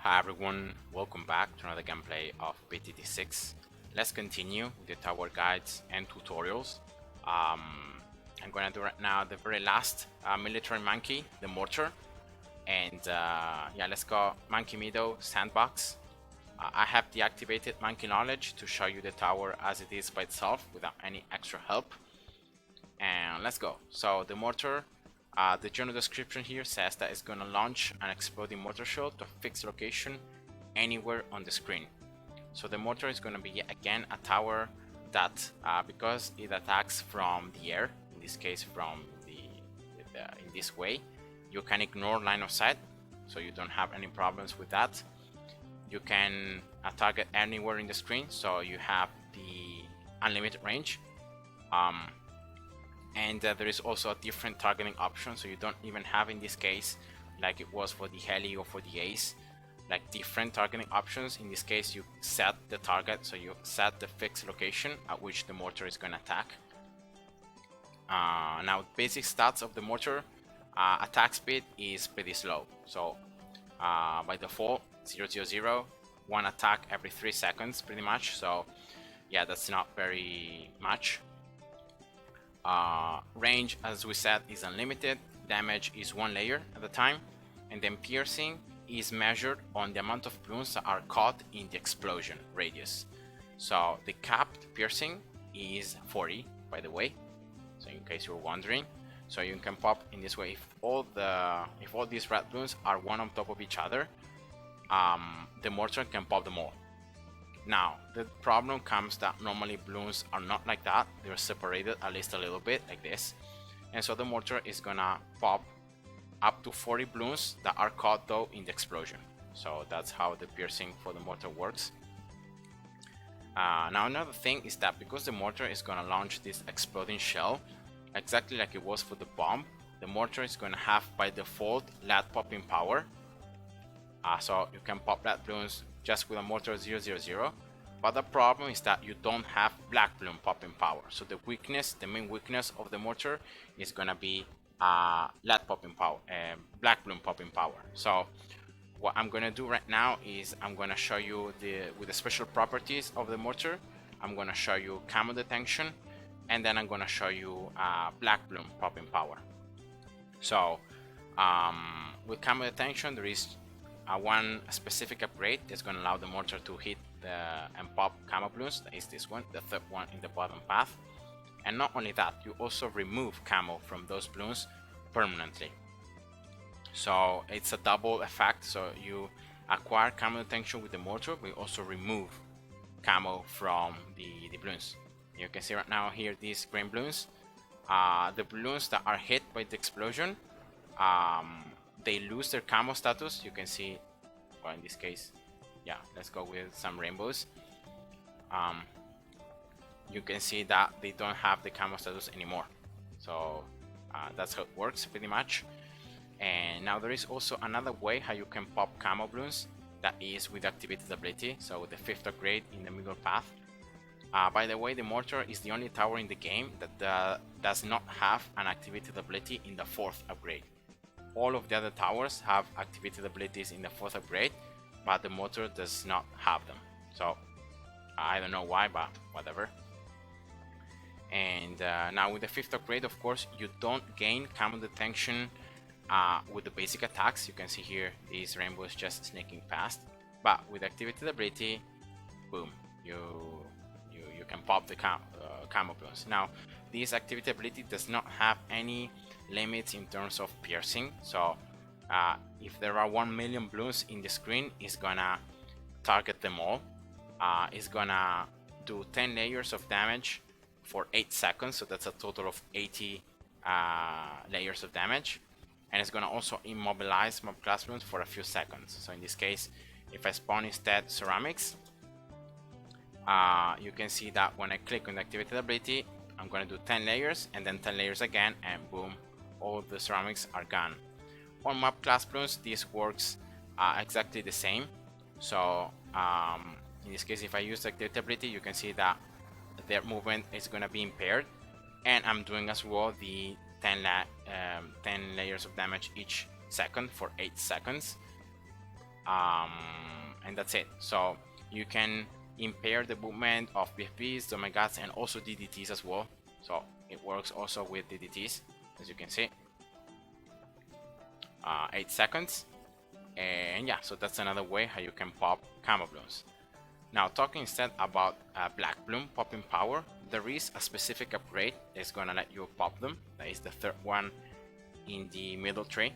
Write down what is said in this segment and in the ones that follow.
Hi everyone, welcome back to another gameplay of BTT6. Let's continue with the tower guides and tutorials. I'm gonna do right now the very last military monkey, the Mortar. And yeah, let's go Monkey Meadow Sandbox. I have deactivated Monkey Knowledge to show you the tower as it is by itself without any extra help. And let's go. So the Mortar, the general description here says that it's going to launch an exploding mortar shell to a fixed location anywhere on the screen. So the mortar is going to be again a tower that because it attacks from the air, in this case from in this way, you can ignore line of sight, so you don't have any problems with that. You can target anywhere in the screen, so you have the unlimited range. And there is also a different targeting option, so you don't even have in this case like it was for the heli or for the ace, like different targeting options. In this case you set the target, so you set the fixed location at which the mortar is going to attack. Now basic stats of the mortar, attack speed is pretty slow, so by default 000, one attack every 3 seconds pretty much, so yeah, that's not very much. Range, as we said, is unlimited. Damage is 1 layer at a time, and then piercing is measured on the amount of bloons that are caught in the explosion radius. So the capped piercing is 40, by the way, so in case you're wondering. So you can pop in this way if all these red bloons are one on top of each other, the mortar can pop them all. Now, the problem comes that normally bloons are not like that. They're separated at least a little bit, like this. And so the mortar is gonna pop up to 40 bloons that are caught though in the explosion. So that's how the piercing for the mortar works. Now another thing is that because the mortar is gonna launch this exploding shell, exactly like it was for the bomb, the mortar is gonna have by default lead popping power. So you can pop lead bloons just with a mortar 000, but the problem is that you don't have black bloon popping power. So the main weakness of the mortar is gonna be lead popping power, black bloon popping power. So what I'm gonna do right now is I'm gonna show you with the special properties of the mortar. I'm gonna show you camo detection, and then I'm gonna show you black bloon popping power. So with camo detection, there is one specific upgrade that's going to allow the mortar to hit and pop camo bloons. That is this one, the third one in the bottom path. And not only that, you also remove camo from those bloons permanently. So it's a double effect. So you acquire camo detection with the mortar, but you also remove camo from the bloons. You can see right now here these green bloons. The bloons that are hit by the explosion, they lose their camo status. You can see, well, in this case, yeah, let's go with some rainbows. You can see that they don't have the camo status anymore. So that's how it works pretty much. And now there is also another way how you can pop camo bloons, that is with activated ability, so with the 5th upgrade in the middle path. By the way, the mortar is the only tower in the game that does not have an activated ability in the 4th upgrade. All of the other towers have activated abilities in the 4th upgrade, but the mortar does not have them. So I don't know why, but whatever. And now with the 5th upgrade, of course, you don't gain camo detection with the basic attacks. You can see here these rainbows just snaking past, but with activated ability, boom, you can pop the camo bloons. Now this activity ability does not have any limits in terms of piercing, so if there are 1 million bloons in the screen, it's gonna target them all. It's gonna do 10 layers of damage for 8 seconds, so that's a total of 80 layers of damage, and it's gonna also immobilize mob class bloons for a few seconds. So in this case, if I spawn instead ceramics, you can see that when I click on the activated ability, I'm gonna do 10 layers and then 10 layers again, and boom, all the ceramics are gone. On mob class bloons, this works exactly the same. So in this case, if I use the activated ability, you can see that their movement is gonna be impaired, and I'm doing as well the 10 layers of damage each second for 8 seconds. and that's it. So you can impair the movement of BFBs, Omegas, and also DDTs as well. So it works also with DDTs, as you can see. 8 seconds. And yeah, so that's another way how you can pop Camo Bloons. Now, talking instead about Black Bloom popping power, there is a specific upgrade that's gonna let you pop them. That is the third one in the middle tree.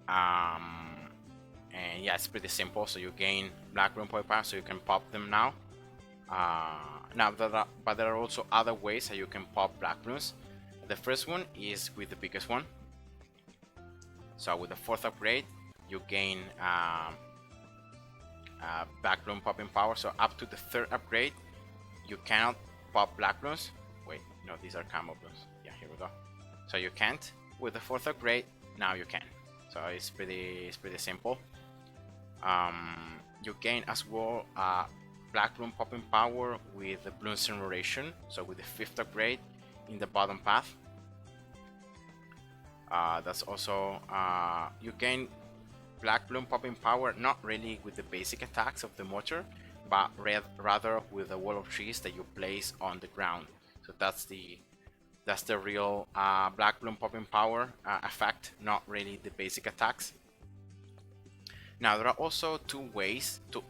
And yeah, it's pretty simple. So you gain Black Bloom popping power, so you can pop them now. But there are also other ways how you can pop Black Bloons. The first one is with the biggest one. So with the fourth upgrade, you gain Black Bloom popping power. So up to the third upgrade, you cannot pop Black Bloons. Wait, no, these are Camo Bloons. Yeah, here we go. So you can't. With the fourth upgrade, now you can. So it's pretty simple. You gain as well Black Bloom popping power with the Bloon Incineration. So with the fifth upgrade in the bottom path. That's also you gain Black Bloom popping power, not really with the basic attacks of the Mortar, but rather with the wall of trees that you place on the ground. So that's the real Black Bloom popping power effect, not really the basic attacks. Now there are also two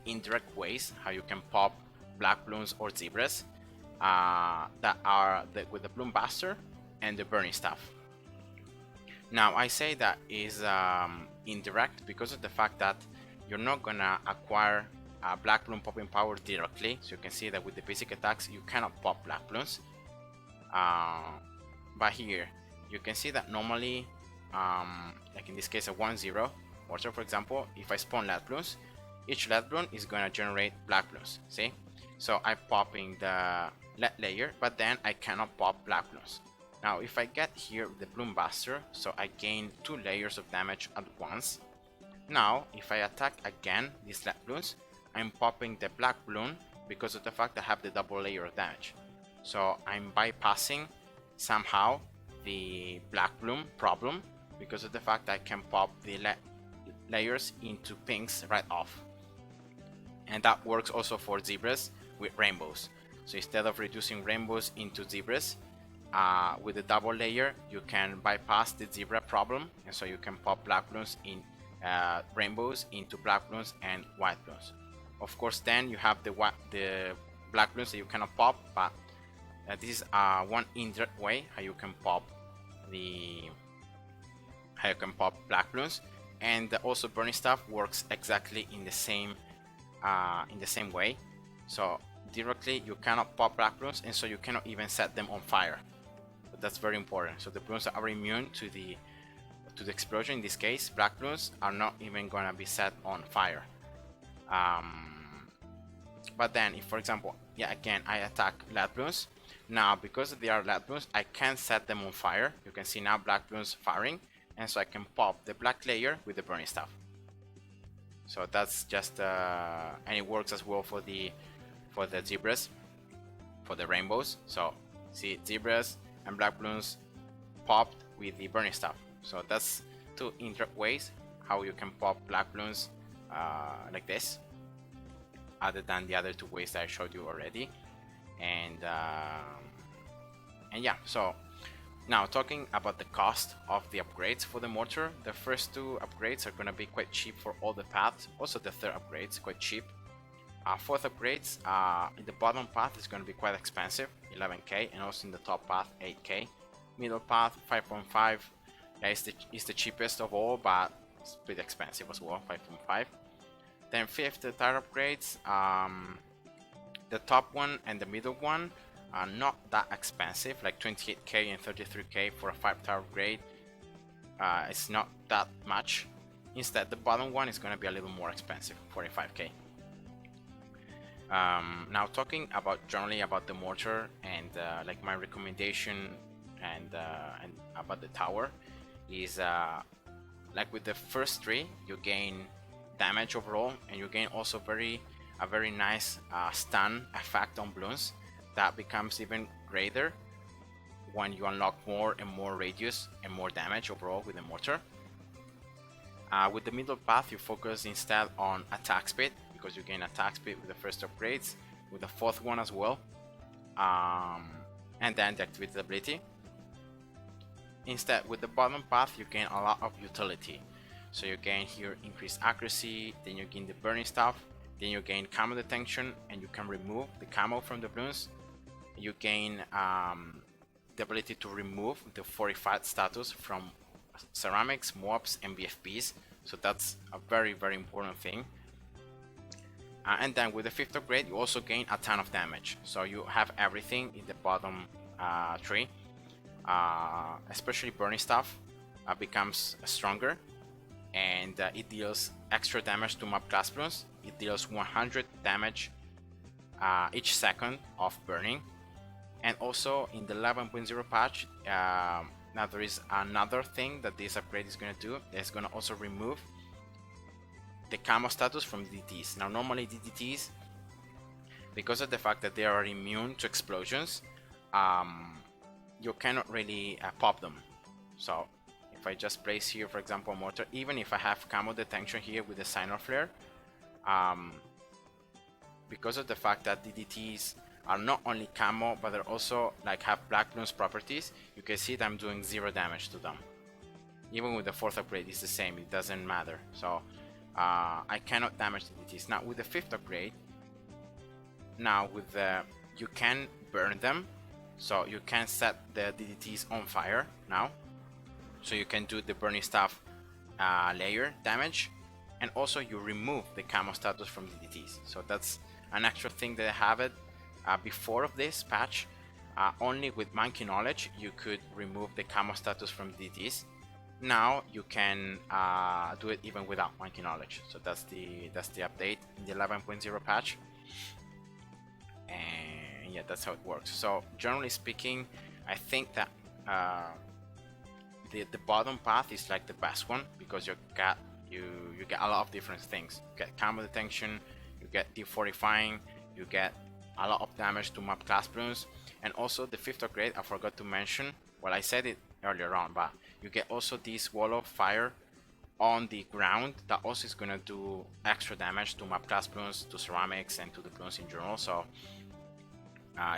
indirect ways how you can pop Black Bloons or Zebras that are with the Bloom Buster and the Burning Staff. Now I say that is indirect because of the fact that you're not gonna acquire Black Bloom popping power directly. So you can see that with the basic attacks you cannot pop Black Bloons. But here you can see that normally, like in this case a 1-0 Mortar, for example, if I spawn Lead Bloons, each Lead Bloon is gonna generate Black Bloons. See? So I'm popping the Lead layer, but then I cannot pop Black Bloons. Now if I get here the Bloom Buster, so I gain 2 layers of damage at once. Now if I attack again these Lead Bloons, I'm popping the Black Bloon because of the fact I have the double layer of damage. So I'm bypassing somehow the Black Bloom problem because of the fact I can pop the layers into pinks right off. And that works also for Zebras with rainbows. So instead of reducing rainbows into Zebras, with the double layer you can bypass the zebra problem, and so you can pop Black Bloons in rainbows into Black Bloons and White Bloons. Of course then you have the Black Bloons that you cannot pop, but this is one indirect way how you can pop Black Bloons. And also Burning Staff works exactly in the same way. So directly you cannot pop Black Bloons, and so you cannot even set them on fire. But that's very important. So the Bloons are immune to the explosion. In this case, Black Bloons are not even gonna be set on fire. But then if, for example, yeah, again I attack Lead Bloons, now because they are Lead Bloons I can set them on fire. You can see now Black Bloons firing, and so I can pop the black layer with the Burning Staff. So that's just and it works as well for the Zebras, for the rainbows. So see, Zebras and Black Bloons popped with the Burning Staff. So that's 2 indirect ways how you can pop Black Bloons like this, other than the other 2 ways that I showed you already. And yeah, so now talking about the cost of the upgrades for the Mortar, the first 2 upgrades are going to be quite cheap for all the paths. Also the third upgrade is quite cheap. Fourth upgrades in the bottom path is going to be quite expensive, 11k, and also in the top path 8k. Middle path 5.5 is the cheapest of all, but it's pretty expensive as well, 5.5. Then fifth, the third upgrades, the top one and the middle one are not that expensive, like 28k and 33k for a 5-star upgrade. It's not that much. Instead, the bottom one is going to be a little more expensive, 45k. Now talking generally about the Mortar and like my recommendation and about the tower is like with the first 3 you gain damage overall, and you gain also a very nice stun effect on Bloons that becomes even greater when you unlock more and more radius and more damage overall with the Mortar. With the middle path, you focus instead on attack speed, because you gain attack speed with the first upgrades, with the fourth one as well, and then the activated ability. Instead, with the bottom path, you gain a lot of utility. So you gain here increased accuracy, then you gain the burning stuff, then you gain camo detection, and you can remove the camo from the bloons. You gain the ability to remove the fortified status from ceramics, mobs, and BFBs. So that's a very important thing. And then with the 5th upgrade, you also gain a ton of damage. So you have everything in the bottom tree. Especially burning stuff becomes stronger, and it deals extra damage to mob class bloons. It deals 100 damage each second of burning. And also in the 11.0 patch, now there is another thing that this upgrade is going to do. It's going to also remove the camo status from DDTs. Now normally DDTs, because of the fact that they are immune to explosions, you cannot really pop them. So if I just place here, for example, Mortar, even if I have camo detection here with the Signer Flare, because of the fact that DDTs are not only camo, but they're also like have black bloons properties, you can see that I'm doing 0 damage to them. Even with the 4th upgrade, it's the same, it doesn't matter. So I cannot damage DDTs. Now with the 5th upgrade, now with the, you can burn them. So you can set the DDTs on fire now. So you can do the burning stuff layer damage, and also you remove the camo status from DDTs. So that's an extra thing that I have it. Before of this patch, only with Monkey Knowledge you could remove the camo status from DDTs. Now you can do it even without Monkey Knowledge. So that's the update in the 11.0 patch. And yeah, that's how it works. So generally speaking, I think that the bottom path is like the best one, because you get a lot of different things. You get camo detection, you get defortifying, you get a lot of damage to mob class bloons, and also the 5th upgrade, I forgot to mention, well, I said it earlier on, but you get also this wall of fire on the ground that also is gonna do extra damage to mob class bloons, to ceramics, and to the bloons in general. So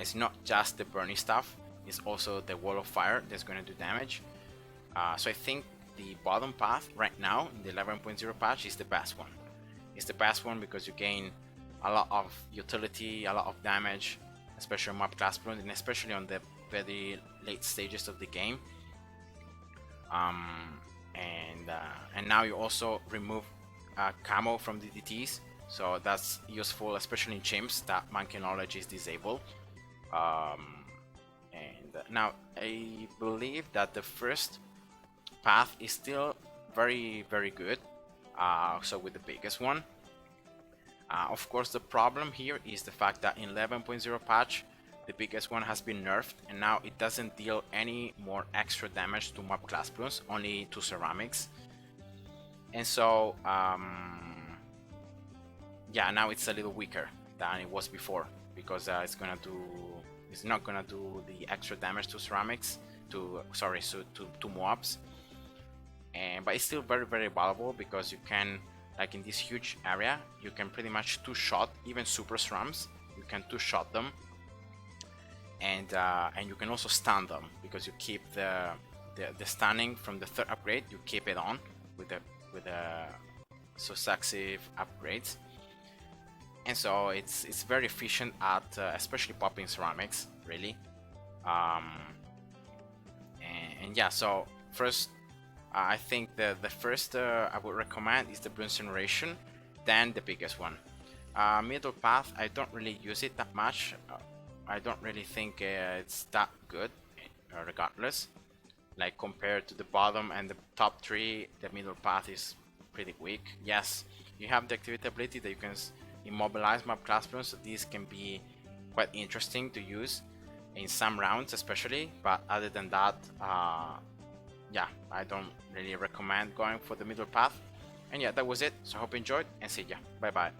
it's not just the burning stuff, it's also the wall of fire that's gonna do damage. So I think the bottom path right now in the 11.0 patch is the best one. It's the best one because you gain a lot of utility, a lot of damage, especially on mob class bloons, and especially on the very late stages of the game. And now you also remove camo from DDTs, so that's useful, especially in chimps that Monkey Knowledge is disabled. And now I believe that the first path is still very good, so with the biggest one. Of course, the problem here is the fact that in 11.0 patch, the biggest one has been nerfed, and now it doesn't deal any more extra damage to mob class bloons, only to ceramics. And so yeah, now it's a little weaker than it was before, because it's not gonna do the extra damage to ceramics, to mobs. But it's still very valuable, because you can, like in this huge area, you can pretty much two-shot even super strums. You can two-shot them, and you can also stun them, because you keep the stunning from the 3rd upgrade. You keep it on with the successive upgrades, and so it's very efficient at especially popping ceramics, really. And yeah, so first, I think the first I would recommend is the Bloons Generation, then the biggest one. Middle path, I don't really use it that much. I don't really think it's that good, regardless. Like compared to the bottom and the top 3, the middle path is pretty weak. Yes, you have the activity ability that you can immobilize mob class bloons, so these can be quite interesting to use in some rounds especially, but other than that, yeah, I don't really recommend going for the middle path. And yeah, that was it. So I hope you enjoyed, and see ya. Bye bye.